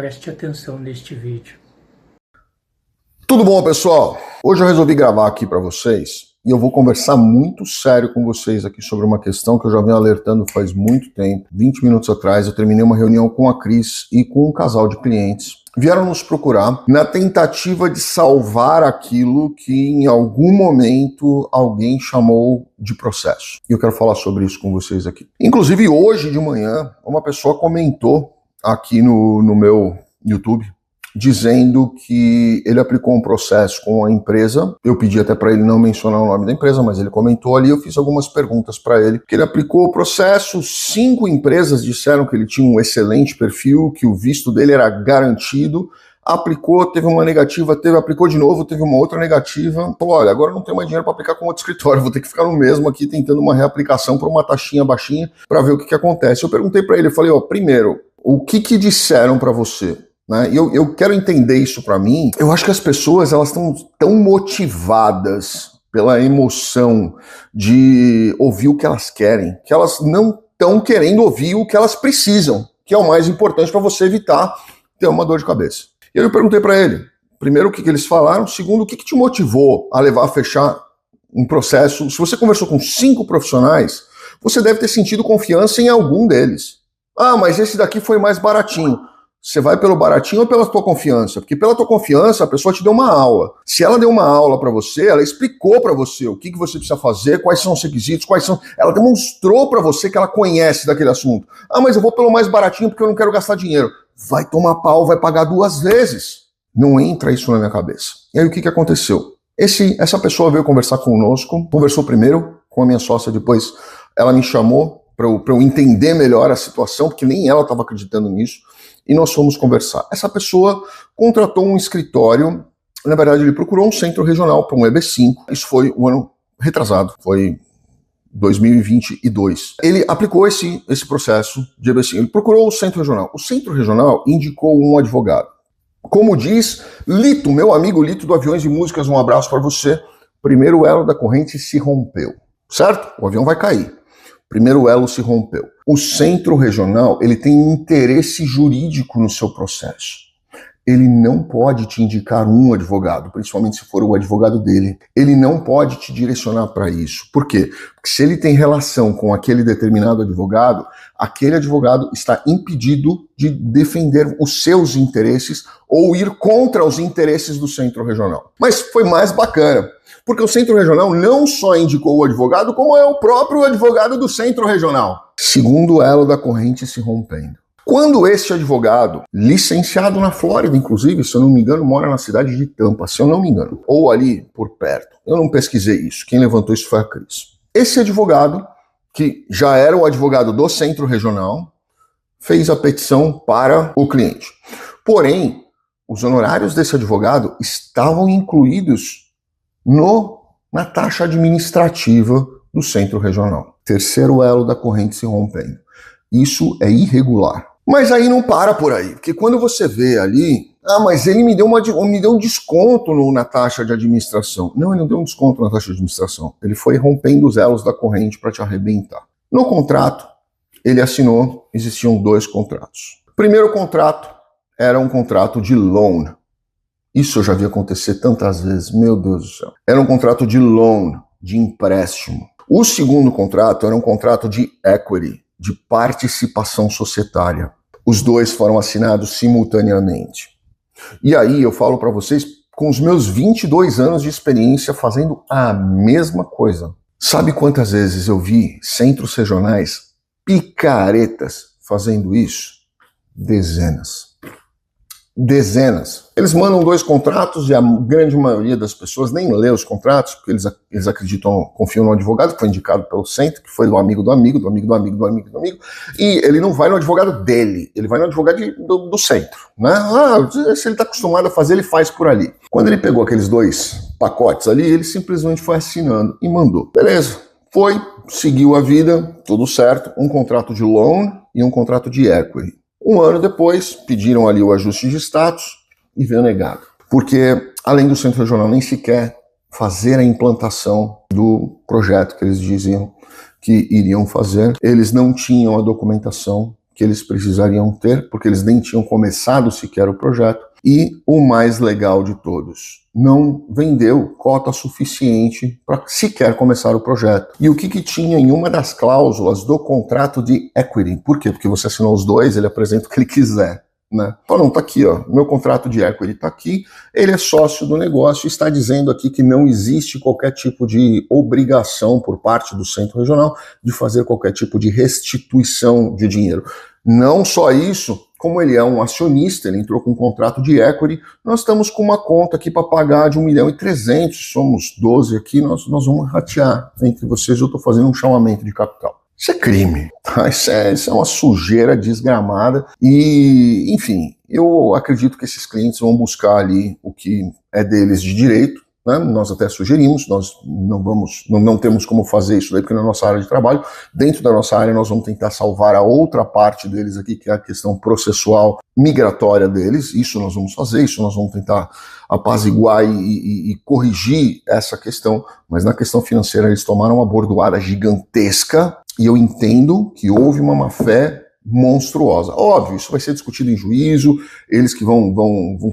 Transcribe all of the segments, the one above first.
Preste atenção neste vídeo. Tudo bom, pessoal? Hoje eu resolvi gravar aqui para vocês e eu vou conversar muito sério com vocês aqui sobre uma questão que eu já venho alertando faz muito tempo. 20 minutos atrás eu terminei uma reunião com a Cris e com um casal de clientes. Vieram nos procurar na tentativa de salvar aquilo que em algum momento alguém chamou de processo. E eu quero falar sobre isso com vocês aqui. Inclusive hoje de manhã uma pessoa comentou aqui no meu YouTube, dizendo que ele aplicou um processo com a empresa. Eu pedi até para ele não mencionar o nome da empresa, mas ele comentou ali, eu fiz algumas perguntas para ele, que ele aplicou o processo, 5 empresas disseram que ele tinha um excelente perfil, que o visto dele era garantido, aplicou, teve uma negativa, aplicou de novo, teve uma outra negativa, falou, olha, agora não tenho mais dinheiro para aplicar com outro escritório, vou ter que ficar no mesmo aqui tentando uma reaplicação por uma taxinha baixinha para ver o que acontece. Eu perguntei para ele, eu falei, primeiro, o que disseram para você? Né? Eu quero entender isso para mim. Eu acho que as pessoas elas estão tão motivadas pela emoção de ouvir o que elas querem, que elas não estão querendo ouvir o que elas precisam, que é o mais importante para você evitar ter uma dor de cabeça. E eu perguntei para ele, primeiro, o que eles falaram, segundo, o que te motivou a levar a fechar um processo. Se você conversou com 5 profissionais, você deve ter sentido confiança em algum deles. Ah, mas esse daqui foi mais baratinho. Você vai pelo baratinho ou pela tua confiança? Porque pela tua confiança a pessoa te deu uma aula. Se ela deu uma aula para você, ela explicou para você o que você precisa fazer, quais são os requisitos, ela demonstrou para você que ela conhece daquele assunto. Ah, mas eu vou pelo mais baratinho porque eu não quero gastar dinheiro. Vai tomar pau, vai pagar 2 vezes. Não entra isso na minha cabeça. E aí o que aconteceu? Essa pessoa veio conversar conosco, conversou primeiro com a minha sócia, depois ela me chamou para eu entender melhor a situação, porque nem ela estava acreditando nisso, e nós fomos conversar. Essa pessoa contratou um escritório, na verdade ele procurou um centro regional para um EB5, isso foi o ano retrasado, foi 2022. Ele aplicou esse processo de EB5, ele procurou o centro regional indicou um advogado. Como diz Lito, meu amigo Lito do Aviões e Músicas, um abraço para você, primeiro elo da corrente se rompeu, certo? O avião vai cair. Primeiro elo se rompeu. O centro regional, ele tem interesse jurídico no seu processo. Ele não pode te indicar um advogado, principalmente se for o advogado dele. Ele não pode te direcionar para isso. Por quê? Porque se ele tem relação com aquele determinado advogado, aquele advogado está impedido de defender os seus interesses ou ir contra os interesses do centro regional. Mas foi mais bacana. Porque o centro regional não só indicou o advogado, como é o próprio advogado do centro regional. Segundo elo da corrente se rompendo. Quando esse advogado, licenciado na Flórida, inclusive, se eu não me engano, mora na cidade de Tampa, se eu não me engano, ou ali por perto, eu não pesquisei isso, quem levantou isso foi a Cris. Esse advogado, que já era o advogado do centro regional, fez a petição para o cliente. Porém, os honorários desse advogado estavam incluídos na taxa administrativa do centro regional. Terceiro elo da corrente se rompendo. Isso é irregular. Mas aí não para por aí, porque quando você vê ali, mas ele me deu um desconto na taxa de administração. Não, ele não deu um desconto na taxa de administração. Ele foi rompendo os elos da corrente para te arrebentar. No contrato, ele assinou, existiam 2 contratos. O primeiro contrato era um contrato de loan. Isso eu já vi acontecer tantas vezes, meu Deus do céu. Era um contrato de loan, de empréstimo. O segundo contrato era um contrato de equity, de participação societária. Os 2 foram assinados simultaneamente. E aí eu falo para vocês, com os meus 22 anos de experiência fazendo a mesma coisa. Sabe quantas vezes eu vi centros regionais picaretas fazendo isso? Dezenas. Eles mandam 2 contratos e a grande maioria das pessoas nem lê os contratos, porque eles acreditam, confiam no advogado que foi indicado pelo centro, que foi do amigo do amigo, e ele não vai no advogado dele, ele vai no advogado do centro. Né? Se ele está acostumado a fazer, ele faz por ali. Quando ele pegou aqueles 2 pacotes ali, ele simplesmente foi assinando e mandou. Beleza, foi, seguiu a vida, tudo certo, um contrato de loan e um contrato de equity. Um ano depois, pediram ali o ajuste de status e veio negado. Porque, além do centro regional nem sequer fazer a implantação do projeto que eles diziam que iriam fazer, eles não tinham a documentação que eles precisariam ter, porque eles nem tinham começado sequer o projeto. E o mais legal de todos, não vendeu cota suficiente para sequer começar o projeto. E o que tinha em uma das cláusulas do contrato de equity? Por quê? Porque você assinou os dois, ele apresenta o que ele quiser, né? Então, não, tá aqui, ó, meu contrato de equity tá aqui, ele é sócio do negócio, está dizendo aqui que não existe qualquer tipo de obrigação por parte do Centro Regional de fazer qualquer tipo de restituição de dinheiro. Não só isso, como ele é um acionista, ele entrou com um contrato de equity, nós estamos com uma conta aqui para pagar de 1.300.000, somos 12 aqui, nós vamos ratear entre vocês, eu estou fazendo um chamamento de capital. Isso é crime, tá? Isso é uma sujeira desgramada e, enfim, eu acredito que esses clientes vão buscar ali o que é deles de direito, né? Nós até sugerimos, nós não temos como fazer isso daí porque na nossa área de trabalho, dentro da nossa área nós vamos tentar salvar a outra parte deles aqui, que é a questão processual migratória deles, isso nós vamos fazer, isso nós vamos tentar apaziguar e corrigir essa questão, mas na questão financeira eles tomaram uma bordoada gigantesca e eu entendo que houve uma má-fé monstruosa. Óbvio, isso vai ser discutido em juízo, eles que vão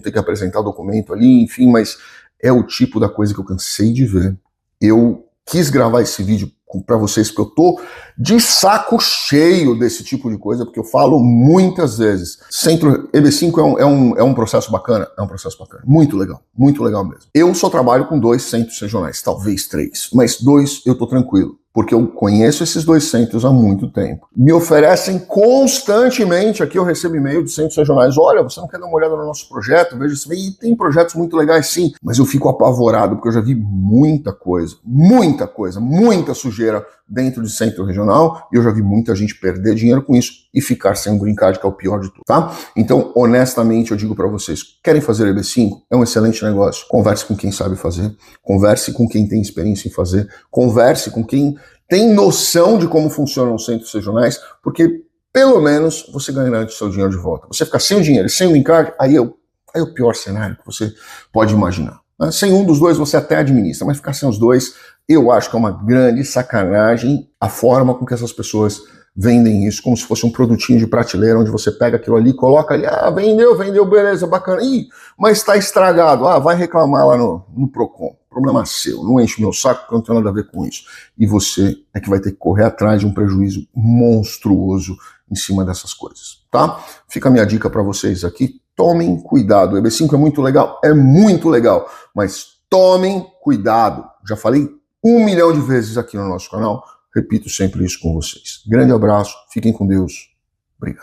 ter que apresentar o documento ali, enfim, mas é o tipo da coisa que eu cansei de ver. Eu quis gravar esse vídeo para vocês porque eu tô de saco cheio desse tipo de coisa, porque eu falo muitas vezes. Centro EB5 é um processo bacana? É um processo bacana. Muito legal mesmo. Eu só trabalho com 2 centros regionais, talvez 3, mas 2 eu tô tranquilo, porque eu conheço esses 2 centros há muito tempo. Me oferecem constantemente, aqui eu recebo e-mail de centros regionais, olha, você não quer dar uma olhada no nosso projeto? Veja se vem, e tem projetos muito legais sim, mas eu fico apavorado, porque eu já vi muita sujeira dentro de centro regional, e eu já vi muita gente perder dinheiro com isso e ficar sem um green card, que é o pior de tudo, tá? Então, honestamente, eu digo para vocês, querem fazer EB5? É um excelente negócio. Converse com quem sabe fazer, converse com quem tem experiência em fazer, converse com quem tem noção de como funcionam os centros regionais, porque pelo menos você garante o seu dinheiro de volta. Você ficar sem o dinheiro e sem o green card, aí é o pior cenário que você pode imaginar. Sem um dos dois você até administra, mas ficar sem os dois, eu acho que é uma grande sacanagem a forma com que essas pessoas vendem isso, como se fosse um produtinho de prateleira, onde você pega aquilo ali, coloca ali, vendeu, beleza, bacana, mas está estragado, vai reclamar lá no Procon, problema seu, não enche meu saco, porque eu não tenho nada a ver com isso. E você é que vai ter que correr atrás de um prejuízo monstruoso em cima dessas coisas, tá? Fica a minha dica para vocês aqui, tomem cuidado, o EB5 é muito legal, mas tomem cuidado, já falei 1 milhão de vezes aqui no nosso canal, repito sempre isso com vocês. Grande abraço, fiquem com Deus, obrigado.